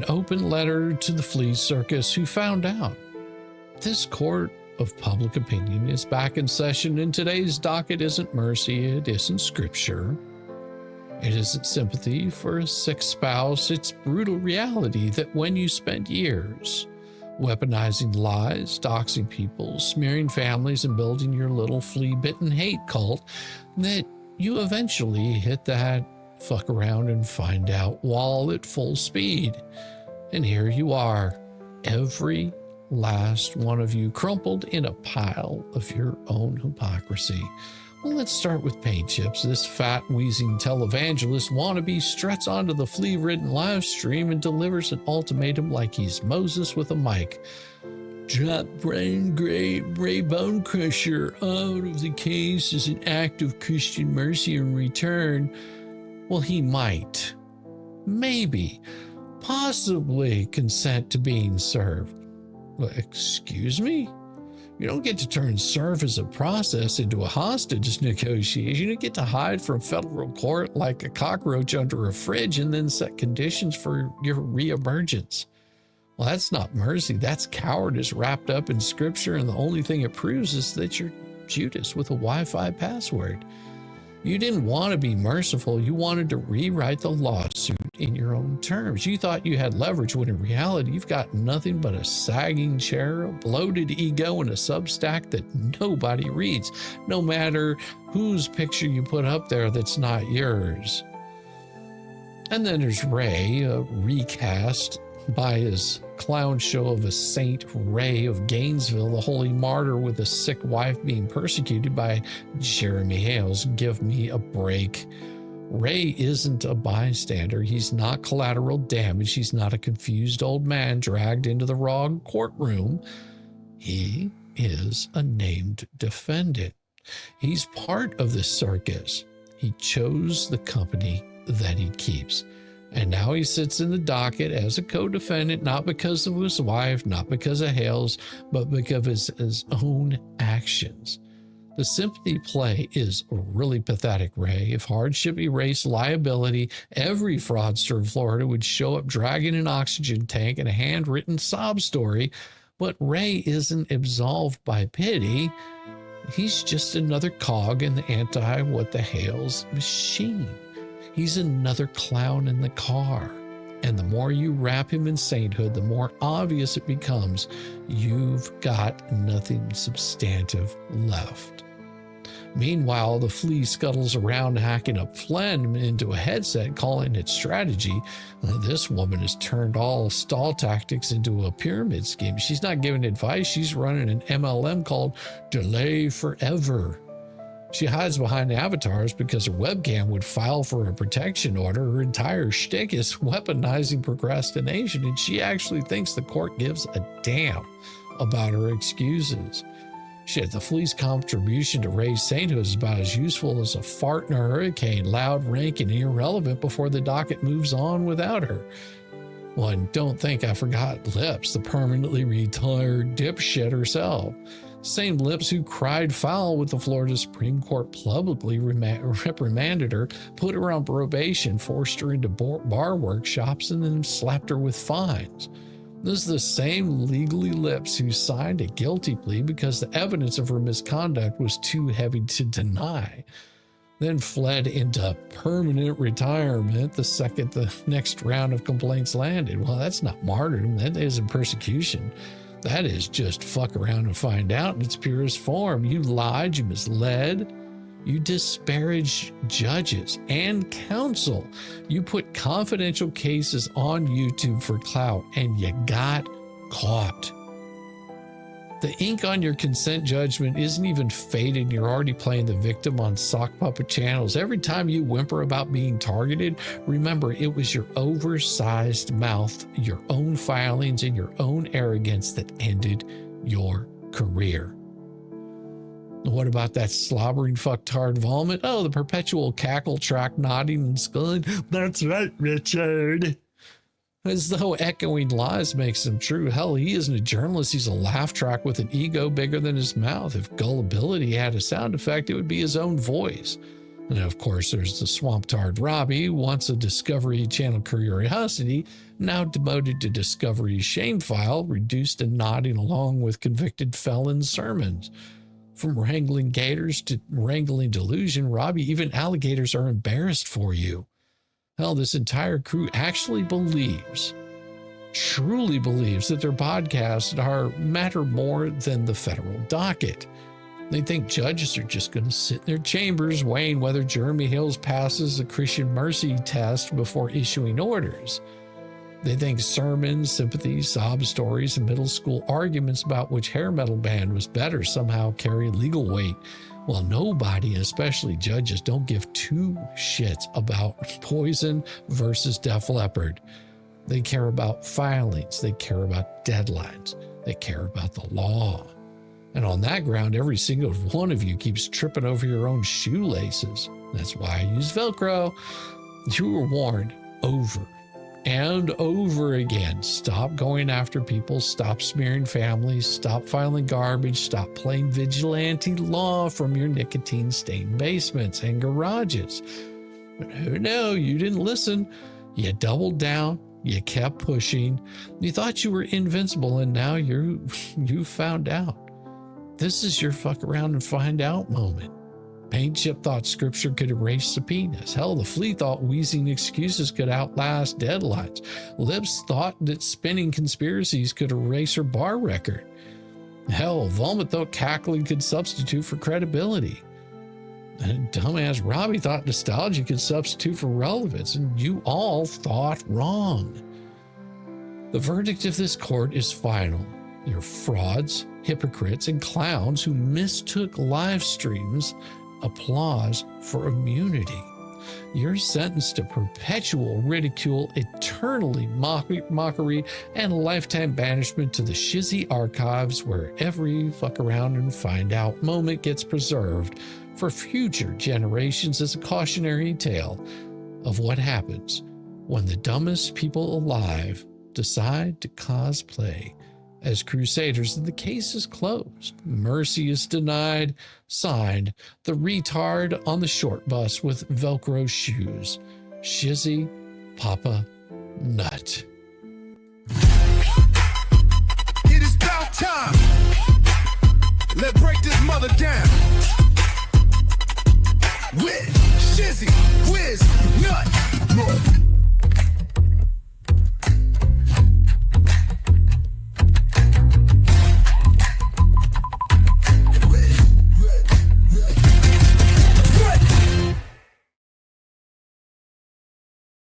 an open letter to the Flea circus, who found out. This court of public opinion is back in session, and today's docket isn't mercy, it isn't scripture. It isn't sympathy for a sick spouse, it's brutal reality that when you spend years weaponizing lies, doxing people, smearing families, and building your little flea-bitten hate cult, that you eventually hit that fuck around and find out wall at full speed. And here you are, every last one of you, crumpled in a pile of your own hypocrisy. Well, let's start with paint chips. This fat, wheezing televangelist wannabe struts onto the flea-ridden live stream and delivers an ultimatum like he's Moses with a mic. Drop Brian Gray Bone Crusher out of the case as an act of Christian mercy in return. Well, he might, maybe, possibly consent to being served. Excuse me? You don't get to turn serve as a process into a hostage negotiation. You get to hide from federal court like a cockroach under a fridge and then set conditions for your reemergence. Well, that's not mercy. That's cowardice wrapped up in scripture, and the only thing it proves is that you're Judas with a Wi-Fi password. You didn't want to be merciful. You wanted to rewrite the lawsuit in your own terms. You thought you had leverage when in reality you've got nothing but a sagging chair, a bloated ego, and a Substack that nobody reads, no matter whose picture you put up there that's not yours. And then there's Ray, a recast by his clown show of a Saint Ray of Gainesville, the holy martyr with a sick wife being persecuted by Jeremy Hales. Give me a break. Ray isn't a bystander. He's not collateral damage. He's not a confused old man dragged into the wrong courtroom. He is a named defendant. He's part of the circus. He chose the company that he keeps. And now he sits in the docket as a co-defendant, not because of his wife, not because of Hales, but because of his own actions. The sympathy play is really pathetic, Ray. If hardship erased liability, every fraudster in Florida would show up dragging an oxygen tank and a handwritten sob story. But Ray isn't absolved by pity. He's just another cog in the anti-what-the-Hales machine. He's another clown in the car. And the more you wrap him in sainthood, the more obvious it becomes you've got nothing substantive left. Meanwhile, the Flea scuttles around hacking up Flynn into a headset, calling it strategy. This woman has turned all stall tactics into a pyramid scheme. She's not giving advice. She's running an MLM called Delay Forever. She hides behind avatars because her webcam would file for a protection order. Her entire shtick is weaponizing procrastination, and she actually thinks the court gives a damn about her excuses. Shit, the Flea's contribution to Ray's sainthood is about as useful as a fart in a hurricane, loud, rank, and irrelevant before the docket moves on without her. Well, and don't think I forgot Lips, the permanently retired dipshit herself. Same Lips who cried foul with the Florida Supreme Court publicly reprimanded her, put her on probation, forced her into bar workshops, and then slapped her with fines. This is the same legally Lips who signed a guilty plea because the evidence of her misconduct was too heavy to deny, then fled into permanent retirement the second the next round of complaints landed. Well, that's not martyrdom. That isn't persecution. That is just fuck around and find out in its purest form. You lied, you misled, you disparaged judges and counsel. You put confidential cases on YouTube for clout, and you got caught. The ink on your consent judgment isn't even faded, and you're already playing the victim on sock puppet channels. Every time you whimper about being targeted, remember it was your oversized mouth, your own filings, and your own arrogance that ended your career. What about that slobbering fucktard vomit? Oh, the perpetual cackle track nodding and sculling. That's right, Richard. As though echoing lies makes them true. Hell, he isn't a journalist. He's a laugh track with an ego bigger than his mouth. If gullibility had a sound effect, it would be his own voice. And of course, there's the swamp-tard Robbie, once a Discovery Channel curiosity, now demoted to Discovery shame file, reduced to nodding along with convicted felons' sermons. From wrangling gators to wrangling delusion, Robbie, even alligators are embarrassed for you. Hell, this entire crew actually believes, truly believes, that their podcasts matter more than the federal docket. They think judges are just going to sit in their chambers weighing whether Jeremy Hills passes the Christian mercy test before issuing orders. They think sermons, sympathies, sob stories, and middle school arguments about which hair metal band was better somehow carry legal weight. Well, nobody, especially judges, don't give two shits about Poison versus Def Leppard. They care about filings. They care about deadlines. They care about the law. And on that ground, every single one of you keeps tripping over your own shoelaces. That's why I use Velcro. You were warned over and over again. Stop going after people. Stop smearing families. Stop filing garbage. Stop playing vigilante law from your nicotine-stained basements and garages. But who knew? You didn't listen. You doubled down. You kept pushing. You thought you were invincible, and now you found out. This is your fuck around and find out moment. Paint Chip thought scripture could erase subpoenas. Hell, the Flea thought wheezing excuses could outlast deadlines. Lips thought that spinning conspiracies could erase her bar record. Hell, Vomit thought cackling could substitute for credibility. And dumbass Robbie thought nostalgia could substitute for relevance, and you all thought wrong. The verdict of this court is final. You're frauds, hypocrites, and clowns who mistook live streams applause for immunity. You're sentenced to perpetual ridicule, eternally mockery, and lifetime banishment to the Shizzy archives, where every fuck around and find out moment gets preserved for future generations as a cautionary tale of what happens when the dumbest people alive decide to cosplay as crusaders, and the case is closed. Mercy is denied. Signed, the retard on the short bus with Velcro shoes, Shizzy Papa Nut. It is about time. Let's break this mother down. With Shizzywhiznut.